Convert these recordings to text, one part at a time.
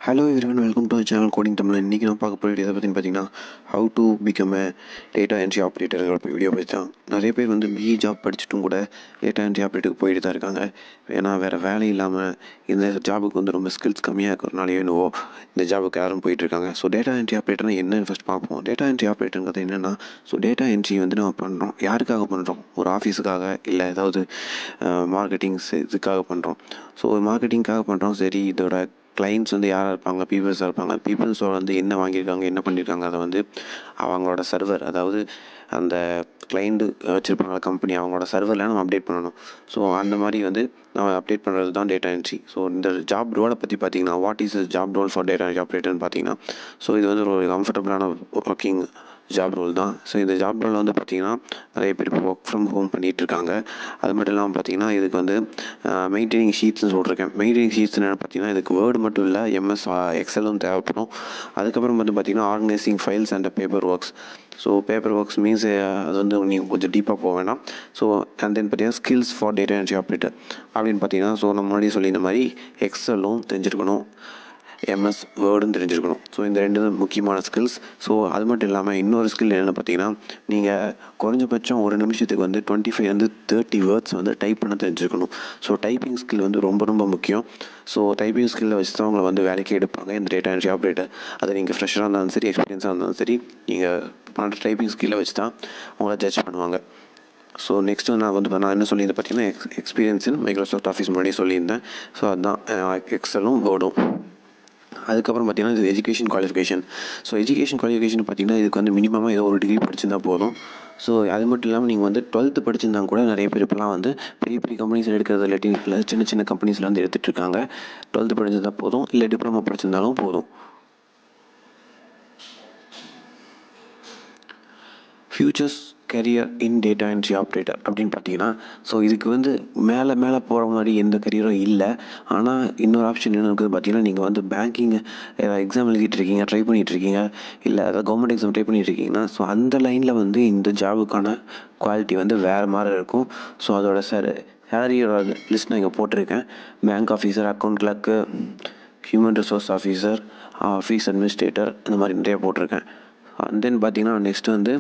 Hello everyone, welcome to channel coding Tamil. இன்றைக்கி நான் பார்க்க போகிற இதை பற்றி பார்த்தீங்கன்னா, how to become A data entry operator video பற்றி தான். நிறைய பேர் வந்து பிஇ ஜாப் படிச்சுட்டும் கூட டேட்டா என்ட்ரி ஆப்ரேட்டருக்கு போயிட்டு தான் இருக்காங்க. ஏன்னா வேறு வேலை இல்லாமல் இந்த ஜாபுக்கு வந்து ரொம்ப ஸ்கில்ஸ் கம்மியாக இருக்கிறனாலேயோ என்னவோ இந்த ஜாபுக்கு யாரும் போயிட்டுருக்காங்க. ஸோ டேட்டா என்ட்ரி ஆப்ரேட்டர்னா என்னன்னு ஃபஸ்ட் பார்ப்போம். டேட்டா என்ட்ரி ஆப்ரேட்டருங்கிறது என்னென்னா, டேட்டா என்ட்ரி வந்து நம்ம பண்ணுறோம். யாருக்காக பண்ணுறோம்? ஒரு ஆஃபீஸுக்காக, இல்லை ஏதாவது மார்க்கெட்டிங்ஸ் இதுக்காக பண்ணுறோம். ஸோ மார்க்கெட்டிங்காக பண்ணுறோம். சரி, இதோட கிளைண்ட்ஸ் வந்து யாராக இருப்பாங்க? பீப்புள்ஸாக இருப்பாங்க. பீப்புள்ஸோட வந்து என்ன வாங்கியிருக்காங்க, என்ன பண்ணியிருக்காங்க, அதை வந்து அவங்களோட சர்வர், அதாவது அந்த கிளைண்ட்டு வச்சுருப்பாங்க கம்பெனி, அவங்களோட சர்வரில் நம்ம அப்டேட் பண்ணணும். ஸோ அந்த மாதிரி வந்து நம்ம அப்டேட் பண்ணுறது தான் டேட்டா என்ட்ரி. ஸோ இந்த ஜாப் ரோலை பற்றி பார்த்தீங்கன்னா, what is job role for data entry ஆப்ரேட்டர்னு பார்த்தீங்கன்னா, ஸோ இது வந்து ஒரு கம்ஃபர்டபுளான ஒர்க்கிங் ஜாப் ரோல் தான். ஸோ இந்த ஜாப் ரோல் வந்து பார்த்திங்கன்னா நிறைய பேர் இப்போ ஒர்க் ஃப்ரம் ஹோம் பண்ணிகிட்ருக்காங்க. அது மட்டும் இல்லாமல் பார்த்திங்கன்னா இதுக்கு வந்து மெயின்டைனிங் ஷீட்ஸ்னு சொல்லியிருக்கேன். மெயின்டைனிங் ஷீட்ஸ் என்னென்னு பார்த்திங்கன்னா, இதுக்கு வேர்டு மட்டும் இல்லை, எம்எஸ் எக்ஸலும் தேவைப்படும். அதுக்கப்புறம் வந்து பார்த்திங்கன்னா organising files and paper works. So paper works means அது வந்து நீங்கள் கொஞ்சம் டீப்பாக போக வேணாம். ஸோ அண்ட் தென் பார்த்திங்கன்னா skills for data entry operator அப்படின்னு பார்த்திங்கன்னா, ஸோ நம்ம முன்னாடி சொல்லி இந்த மாதிரி எக்ஸலும் தெரிஞ்சிருக்கணும், எம்எஸ் வேர்டும் தெரிஞ்சிருக்கணும். ஸோ இந்த ரெண்டு தான் முக்கியமான ஸ்கில்ஸ். ஸோ அது மட்டும் இல்லாமல் இன்னொரு ஸ்கில் என்னென்னு பார்த்தீங்கன்னா, நீங்கள் குறைஞ்சபட்சம் ஒரு நிமிஷத்துக்கு வந்து 25-30 வேர்ட்ஸ் வந்து டைப் பண்ண தெரிஞ்சிருக்கணும். ஸோ டைப்பிங் ஸ்கில் வந்து ரொம்ப ரொம்ப முக்கியம். ஸோ டைப்பிங் ஸ்கில்லை வச்சு தான் அவங்களை வந்து வேலைக்கு எடுப்பாங்க இந்த டேட்டா என்ட்ரி ஆப்ரேட்டர். அது நீங்கள் ஃப்ரெஷராக இருந்தாலும் சரி, எக்ஸ்பீரியன்ஸாக இருந்தாலும் சரி, நீங்கள் பண்ணுற டைப்பிங் ஸ்கில்லை வச்சு தான் அவங்கள ஜட்ஜ் பண்ணுவாங்க. ஸோ நெக்ஸ்ட்டு நான் என்ன சொல்லியிருந்தேன் பார்த்தீங்கன்னா, எக்ஸ்பீரியன்ஸ் இன் மைக்ரோசாஃப்ட் ஆஃபீஸ் முன்னாடியே சொல்லியிருந்தேன். ஸோ அதுதான் எக்ஸலும் வேர்டும். அதுக்கப்புறம் பார்த்திங்கன்னா இது education qualification. So education qualification பார்த்திங்கன்னா இதுக்கு வந்து மினிமமாக ஏதோ ஒரு டிகிரி படிச்சிருந்தால் போதும். ஸோ அது மட்டும் இல்லாமல் நீங்கள் வந்து 12th படிச்சிருந்தா கூட நிறைய பேர் இப்போலாம் வந்து பெரிய பெரிய கம்பெனிஸில் எடுக்கிறது இல்லாட்டி இல்லை சின்ன சின்ன கம்பெனிஸில் வந்து எடுத்துகிட்ருக்காங்க. 12th படிச்சிருந்தால் போதும், இல்லை டிப்ளமோ படிச்சிருந்தாலும் போதும். ஃப்யூச்சர்ஸ் கரியர் இன் டேட்டா என்ட்ரி ஆப்ரேட்டர் அப்படின்னு பார்த்தீங்கன்னா, ஸோ இதுக்கு வந்து மேலே போகிற மாதிரி எந்த கரியரும் இல்லை. ஆனால் இன்னொரு ஆப்ஷன் என்ன இருக்குது பார்த்தீங்கன்னா, நீங்கள் வந்து பேங்கிங் எக்ஸாம் எழுதிட்டுருக்கீங்க, ட்ரை பண்ணிகிட்ருக்கீங்க, இல்லை அதாவது கவர்மெண்ட் எக்ஸாம் ட்ரை பண்ணிகிட்ருக்கீங்கன்னா, ஸோ அந்த லைனில் வந்து இந்த ஜாபுக்கான குவாலிட்டி வந்து வேறு மாதிரி இருக்கும். ஸோ அதோட சேலரியோட லிஸ்ட் நான் இங்கே போட்டிருக்கேன். Bank officer, account clerk, human resource officer, office administrator, இந்த மாதிரி நிறைய போட்டிருக்கேன். அண்ட் தென் பார்த்தீங்கன்னா நெக்ஸ்ட்டு வந்து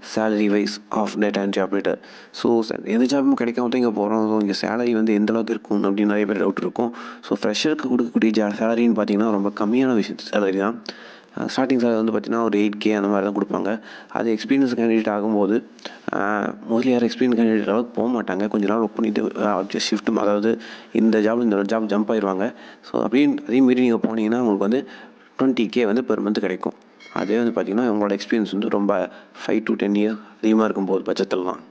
salary wise of data entry operator. So எந்த ஜாபும் கிடைக்காம தான் இங்கே போகிறோம். ஸோ இங்கே சேலரி வந்து எந்தளவுக்கு இருக்கும் அப்படின்னு நிறைய பேர் டவுட் இருக்கும். ஸோ ஃப்ரெஷருக்கு கொடுக்கக்கூடிய சேலரின்னு பார்த்தீங்கன்னா ரொம்ப கம்மியான சேலரி தான். ஸ்டார்டிங் சேலரி வந்து பார்த்திங்கன்னா ஒரு 8K அந்த மாதிரி தான் கொடுப்பாங்க. அது எக்ஸ்பீரியன்ஸ் கேண்டிடேட் ஆகும்போது மோஸ்ட்லி யாரும் எக்ஸ்பீரியன்ஸ் கேண்டிடேட் அளவுக்கு போக மாட்டாங்க. கொஞ்சம் நாள் ஒர்க் பண்ணிவிட்டு ஷிஃப்ட், அதாவது இந்த ஜாப் ஜம்ப் ஆயிடுவாங்க. ஸோ அதே மீறி நீங்கள் போனீங்கன்னா உங்களுக்கு வந்து 20K வந்து பெர் மந்த் கிடைக்கும். அதே வந்து பார்த்திங்கன்னா உங்களோட எக்ஸ்பீரியன்ஸ் வந்து ரொம்ப 5 to 10 இயர்ஸ் அதிகமாக இருக்கும்போது பட்சத்தில் தான்.